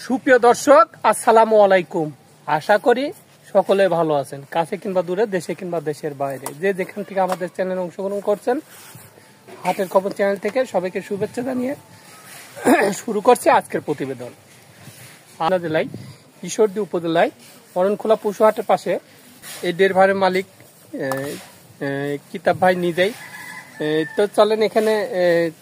সুপ্রিয় দর্শক, আসসালামু আলাইকুম। আশা করি সকলে ভালো আছেন, কাছে কিংবা দূরে, দেশে কিংবা দেশের বাইরে, যে যেখান থেকে আমাদের চ্যানেলে অংশগ্রহণ করছেন। হাটের খবর চ্যানেল থেকে সবাইকে শুভেচ্ছা জানিয়ে শুরু করছে আজকের প্রতিবেদন। আমরা জেলায় ঈশ্বরদী উপজেলায় অরণখোলা পশু হাটের পাশে এই ডেরভারের মালিক কিতাব ভাই নিজেই। তো চলেন, এখানে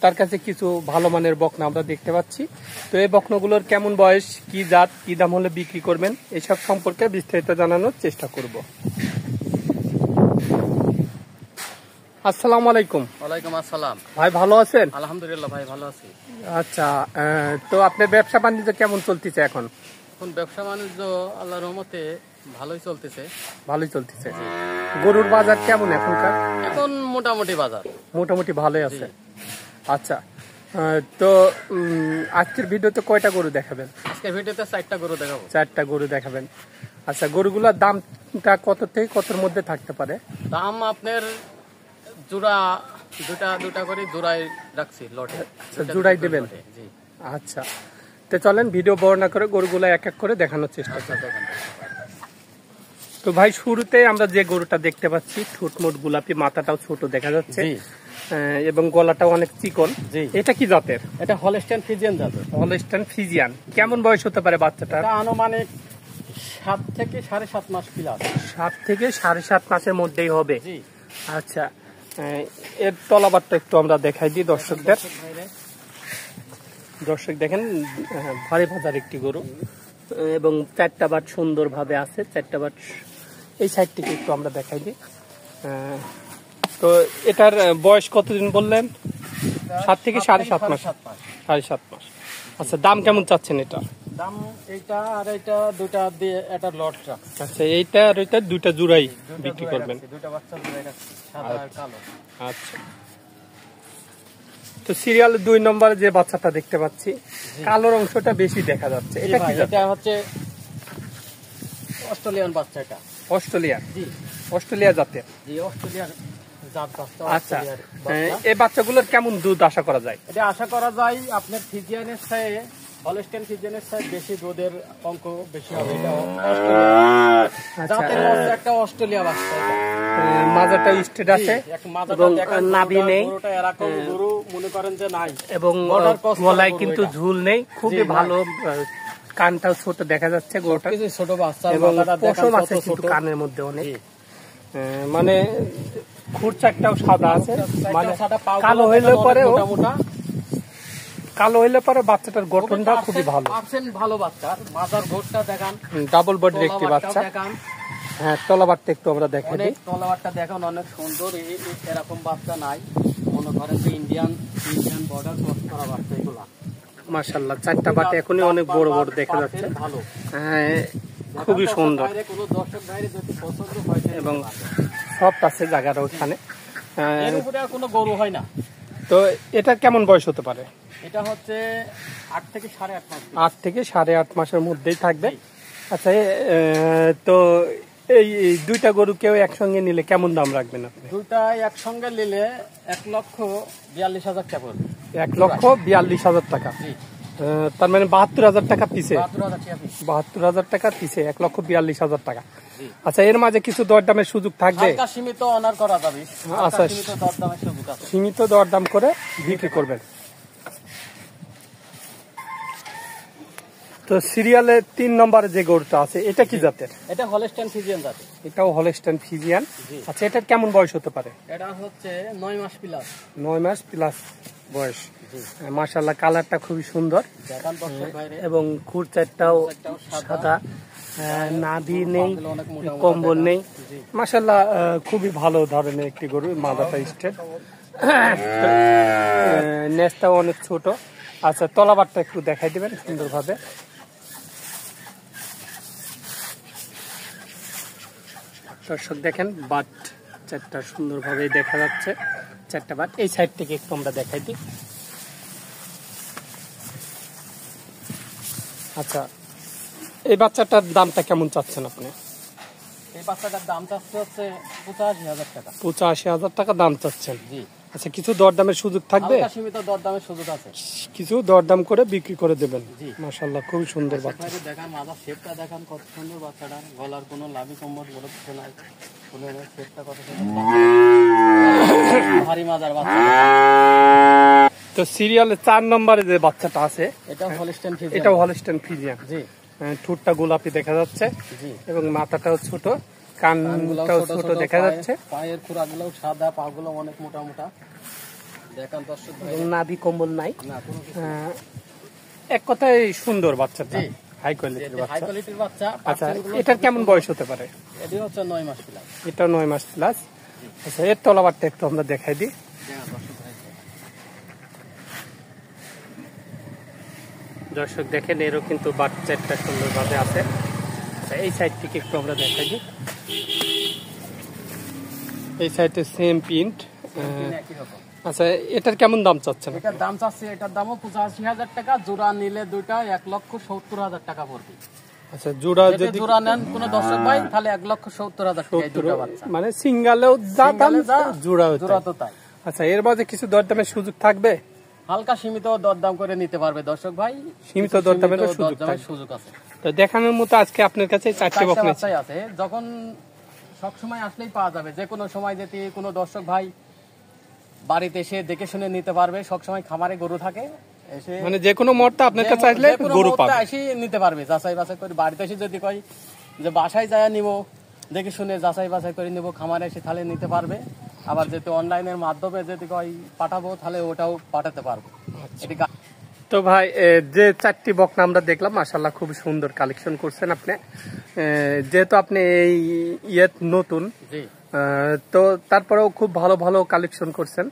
তার কাছে কিছু ভালো মানের বকনা আমরা দেখতে পাচ্ছি। তো এই বকনাগুলোর কেমন বয়স, কি জাত, কি দাম হলে বিক্রি করবেন, এসব সম্পর্কে বিস্তারিত জানানোর চেষ্টা করব। আসসালামু আলাইকুম। ওয়ালাইকুম আসসালাম। ভাই ভালো আছেন? আলহামদুলিল্লাহ ভাই ভালো আছি। আচ্ছা, তো আপনার ব্যবসা বাণিজ্য কেমন চলতেছে এখন? এখন ব্যবসা বাণিজ্য আল্লাহর রহমতে ভালোই চলতেছে। ভালোই চলতেছে। গরুর বাজার কেমন এখনকার? এখন মোটামুটি বাজার মোটামুটি ভালোই আছে। আচ্ছা, তো আজকের ভিডিওতে কয়টা গরু দেখাবেন? আজকের ভিডিওতে 4টা গরু দেখাবো। 4টা গরু দেখাবেন। আচ্ছা, গরুগুলোর দামটা কত থেকে কতর মধ্যে থাকতে পারে? দাম আপনার জোড়া দুটা করে জোড়াই রাখছি লটে। জোড়াই দেবেন? জি। আচ্ছা, তো চলেন ভিডিও বর্ণনা করে গরুগুলো এক এক করে দেখানোর চেষ্টা করি। তো ভাই, শুরুতে আমরা যে গরুটা দেখতে পাচ্ছি, ঠোঁটমোট গোলাপি, মাথাটাও ছোট দেখা যাচ্ছে এবং গলাটাও অনেক চিকন। এটা কি জাতের? এটা হলস্টাইন ফ্রিজিয়ান জাতের। Holstein Friesian. কেমন বয়স হতে পারে বাচ্চাটা? আনুমানিক 7 থেকে 7.5 মাস প্লাস। 7 থেকে 7.5 মাসের মধ্যেই হবে। আচ্ছা, এর তলাবারটা একটু আমরা দেখাই দিই দর্শকদের। দর্শক দেখেন, ভারী ভাজার একটি গরু এবং 4টা বাট সুন্দর ভাবে আছে। 4টা বাট এই সাইড থেকে একটু আমরা দেখাই দিই। তো এটার বয়স কতদিন বললেন? 7 থেকে 7.5 মাস। 7.5 মাস। আচ্ছা, দাম কেমন চাচ্ছেন এটা? দাম এইটা আর এইটা দুটা দিয়ে এটা লট রাখছি। আচ্ছা, এইটা আর ওইটা দুইটা জোড়াই বিক্রি করবেন? দুইটা বাচ্চা জোড়াই রাখছি, সাদা আর কালো। আচ্ছা, তো সিরিয়াল 2 নম্বরে যে বাচ্চাটা দেখতে পাচ্ছি, কালোর অংশটা বেশি দেখা যাচ্ছে। এটা কি? এটা হচ্ছে অস্ট্রেলিয়ান বাচ্চা। এটা অস্ট্রেলিয়া? জি, অস্ট্রেলিয়া জাতের। জি, অস্ট্রেলিয়ান জাত বাচ্চা। আচ্ছা, এই বাচ্চাগুলোর কেমন দুধ আশা করা যায়? এটা আশা করা যায় আপনার ফিজিয়ানের চেয়ে, হলস্টাইন ফিজিয়ানের চেয়ে বেশি দুধের অঙ্ক বেশি হবে। এটা জাতের মধ্যে একটা অস্ট্রেলিয়া বাচ্চা। মাজাটা স্টেট আছে এবং নাভি নেই, এরকম গরু মনে করেন যে নাই, এবং গলায় কিন্তু ঝুল নেই। খুবই ভালো, কানটাও ছোট দেখা যাচ্ছে গরুটা, ছোট বাচ্চা এবং পশম আছে কিন্তু কানের মধ্যে অনেক। মানে খুরচাকটাও সাদা আছে, মানে কালো হইলে পরে বাচ্চাটার গঠনটা খুবই ভালো। ভালো বাচ্চার মাথার গোটটা দেখান, ডাবল বডির একটি বাচ্চা। হ্যাঁ, তলাবারটা একটু আমরা দেখাই দিই। তলাবারটা দেখেন অনেক সুন্দর। এরকম বাচ্চা নাই, মনে করেন যে ইন্ডিয়ান বর্ডার ক্রস করা বাচ্চা এগুলা। মাশাআল্লাহ, 4টা বাটে এখনই অনেক বড় বড় দেখা যাচ্ছে। হ্যাঁ, খুবই সুন্দর এবং সফট আছে জায়গাটা ওখানে। এর উপরে আর কোনো গরু হয় না। তো এটা কেমন বয়স হতে পারে? এটা হচ্ছে 8 থেকে 8.5 মাস। 8 থেকে 8.5 মাসের মধ্যেই থাকবে। আচ্ছা, তো এই দুইটা গরু কেউ একসঙ্গে নিলে কেমন দাম রাখবেন আপনি? দুইটা একসঙ্গে নিলে 1,42,000 টাকা পড়বে। 1,42,000 টাকা। তার মানে 72,000 টাকা পিছে। 72,000 টাকা পিছে, 1,42,000 টাকা। আচ্ছা, এর মাঝে কিছু দরদামের সুযোগ থাকবে? সীমিত অনার করা যাবে। আচ্ছা, সীমিত দরদাম করে বিক্রি করবেন। তো সিরিয়ালে 3 নম্বরে যে গরুটা আছে, এটা কি জাতের? এটা হলস্টাইন ফ্রিজিয়ান জাতের। এটাও হলস্টাইন ফ্রিজিয়ান। আচ্ছা, এটার কেমন বয়স হতে পারে? এটা হচ্ছে 9 মাস প্লাস। 9 মাস প্লাস বয়স। মাশাআল্লাহ, কালারটা খুবই সুন্দর এবং খুরচারটাও সাদা, নাভি নেই, কম্বল নেই। মাশাআল্লাহ, খুবই ভালো ধরনের একটি গরু। মাজাটা স্ট্রেট, নেজটাও অনেক ছোট। আচ্ছা, তলাবারটা একটু দেখাই দিবেন সুন্দরভাবে। দর্শক দেখেন, বাট 4টা সুন্দরভাবে দেখা যাচ্ছে। 4টা বাট এই সাইড থেকে একটু আমরা দেখাই দিই। আচ্ছা, এই বাচ্চাটার দামটা কেমন চাচ্ছেন আপনি? এই বাচ্চাটার দাম চাচ্ছে হচ্ছে 85,000 টাকা। 85,000 টাকা দাম চাচ্ছেন? জি। আচ্ছা, কিছু দরদামের সুযোগ থাকবে? হালকা সীমিত দরদামের সুযোগ আছে। কিছু দরদাম করে বিক্রি করে দেবেন। জি। মাশাআল্লাহ, খুবই সুন্দর বাচ্চা। দেখান মাজার শেপটা, দেখান কত সুন্দর বাচ্চাটা, গলার কোনো লাভি কম্বল বলে কিছু নাই, ফুলের শেপটা কত সুন্দর, ভারী মাজার বাচ্চা। তো সিরিয়ালে 4 নম্বরে যে বাচ্চাটা আছে, এটা হলস্টাইন ফ্রিজিয়ান। এটাও হলস্টাইন ফ্রিজিয়ান। জি। ঠোঁটটা গোলাপি দেখা যাচ্ছে। জি। এবং মাথাটাও ছোট, কানটাও ছোট দেখা যাচ্ছে। পায়ের খুরাগুলো সাদা, পাগুলো অনেক মোটা মোটা। দেখান দর্শক ভাই, নাভি কম্বল নাই। না কোনো কিছু। এক কথায় সুন্দর বাচ্চাটা, জি। হাই কোয়ালিটির হাই বাচ্চা। কোয়ালিটির বাচ্চা। আচ্ছা, এটার কেমন বয়স হতে পারে? এটি হচ্ছে 9 মাস প্লাস। এটা 9 মাস প্লাস। আচ্ছা, এর তলাবারটা একটু আমরা দেখাই দিই। দর্শক দেখেন, এরও কিন্তু বাচ্চাটা সুন্দরভাবে আছে। আচ্ছা, এই সাইড থেকে একটু আমরা দেখাই দিই। এই সাইডে সেম প্রিন্ট। আচ্ছা, এটার কেমন দাম চাচ্ছেন? এটার দাম চাচ্ছি, এটার দামও 85,000 টাকা। জোড়া নিলে দুইটা 1,70,000 টাকা পড়বে। আচ্ছা, জোড়া যদি জোড়া নেন কোনো দর্শক ভাই, তাহলে 1,70,000 টাকা এই দুটো বাচ্চা। মানে সিঙ্গেলেও যা দাম, জোড়া জোড়া তো তাই। আচ্ছা, এর মাঝে কিছু দরদামের সুযোগ থাকবে? হালকা সীমিত দরদাম করে নিতে পারবে দর্শক ভাই, সীমিত দরদামের সুযোগ আছে। তো দেখানোর মতো আজকে আপনার কাছে 4টি বকনা আছে। যখন সব সময় আসলেই পাওয়া যাবে, যে কোনো সময় যদি কোনো দর্শক ভাই বাড়িতে এসে দেখে শুনে নিতে পারবে। সব সময় খামারে গরু থাকে, এসে মানে যে কোনো মুহূর্তে আপনার কাছে আসলে গরু পাবে, এসে নিতে পারবে। যাচাই বাছাই করে বাড়িতে এসে যদি কই যে বাসায় যায় নিব, দেখে শুনে যাচাই বাছাই করে নিব, খামারে এসে তাহলে নিতে পারবে। আবার যেহেতু অনলাইনের মাধ্যমে যদি কই পাঠাবো, তাহলে ওটাও পাঠাতে পারবো। তো ভাই, যে 4টি বকনা আমরা দেখলাম, মাশাআল্লাহ খুব সুন্দর কালেকশন করছেন আপনি। যেহেতু আপনি এই নতুন, তো তারপরেও খুব ভালো ভালো কালেকশন করছেন।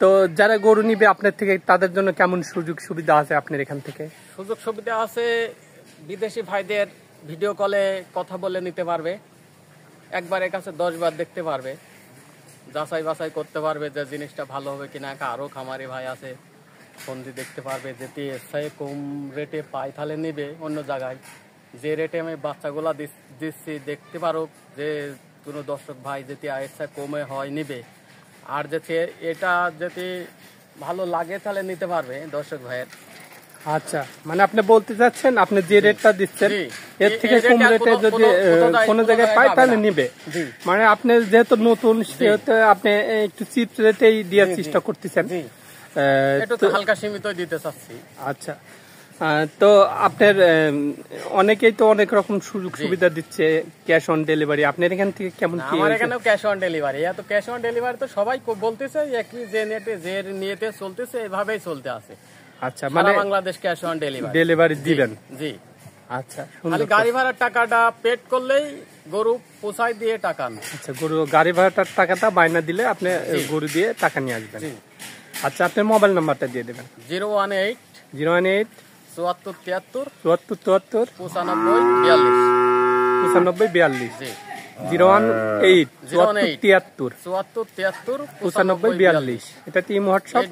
তো যারা গরু নিবে আপনার থেকে, তাদের জন্য কেমন সুযোগ সুবিধা আছে আপনার এখান থেকে? সুযোগ সুবিধা আছে, বিদেশি ভাইদের ভিডিও কলে কথা বলে নিতে পারবে, একবার এর কাছে 10 বার দেখতে পারবে, যাচাই বাছাই করতে পারবে যে জিনিসটা ভালো হবে কিনা। আরো খামারি ভাই আছে, ফোন দিয়ে দেখতে পারবে, যদি এসে কম রেটে পাই তাহলে নিবে অন্য জায়গায়। যে রেটে আমি বাচ্চাগুলা দিচ্ছি, দেখতে পারো যে কোনো দর্শক ভাই যদি এসে কমে হয় নিবে। আর যদি এটা যদি ভালো লাগে তাহলে নিতে পারবে দর্শক ভাইয়ের। আচ্ছা, মানে আপনি বলতে চাচ্ছেন আপনি যে রেটটা দিচ্ছেন এর থেকে কম রেটে যদি কোনো জায়গায় পাই তাহলে নিবে। মানে আপনি যেহেতু নতুন, সেহেতু আপনি একটু চিপ রেটেই দেওয়ার চেষ্টা করতেছেন। হালকা সীমিত দিতে চাচ্ছি। আচ্ছা, তো আপনার অনেকেই তো অনেক রকম সুযোগ সুবিধা দিচ্ছে, ক্যাশ অন ডেলিভারি। আপনার এখান থেকে কেমন কি? আমার এখানেও ক্যাশ অন ডেলিভারি। এত ক্যাশ অন ডেলিভারি তো সবাই বলতেছে, একই যে নেটে যে নিয়েতে চলতেছে, এভাবেই চলতে আছে। আচ্ছা, মানে বাংলাদেশ ক্যাশ অন ডেলিভারি দিবেন? জি। আচ্ছা, খালি গাড়ি ভাড়ার টাকাটা পেড করলেই গরু পোষায় দিয়ে টাকা নেই। আচ্ছা, গরু গাড়ি ভাড়াটার টাকাটা বায়না দিলে আপনি গরু দিয়ে টাকা নিয়ে আসবেন। আচ্ছা, আপনার মোবাইল নাম্বারটা দিয়ে দেবেন। 018 018 74 73 74 74 95 42 95 42। 018 74 73 95 42। এটা কি হোয়াটসঅ্যাপ?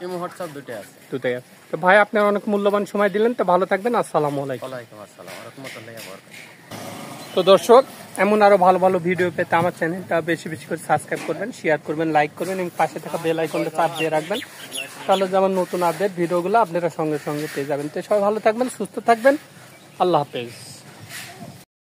ইমো হোয়াটসঅ্যাপ দুটোই আছে। দুটোই আছে। তো ভাই, আপনার অনেক মূল্যবান সময় দিলেন, তো ভালো থাকবেন। আসসালামু আলাইকুম। ওয়ালাইকুম আসসালাম ওয়া রাহমাতুল্লাহি ওয়া বারাকাতুহু। তো দর্শক, এমন আরো ভালো ভালো ভিডিও পেতে আমার চ্যানেলটা বেশি বেশি করে সাবস্ক্রাইব করবেন, শেয়ার করবেন, লাইক করবেন এবং পাশে থাকা বেল আইকনটা চাপ দিয়ে রাখবেন। তাহলে যেমন নতুন আপডেট ভিডিওগুলো আপনারা সঙ্গে সঙ্গে পেয়ে যাবেন। তো সবাই ভালো থাকবেন, সুস্থ থাকবেন। আল্লাহ হাফেজ।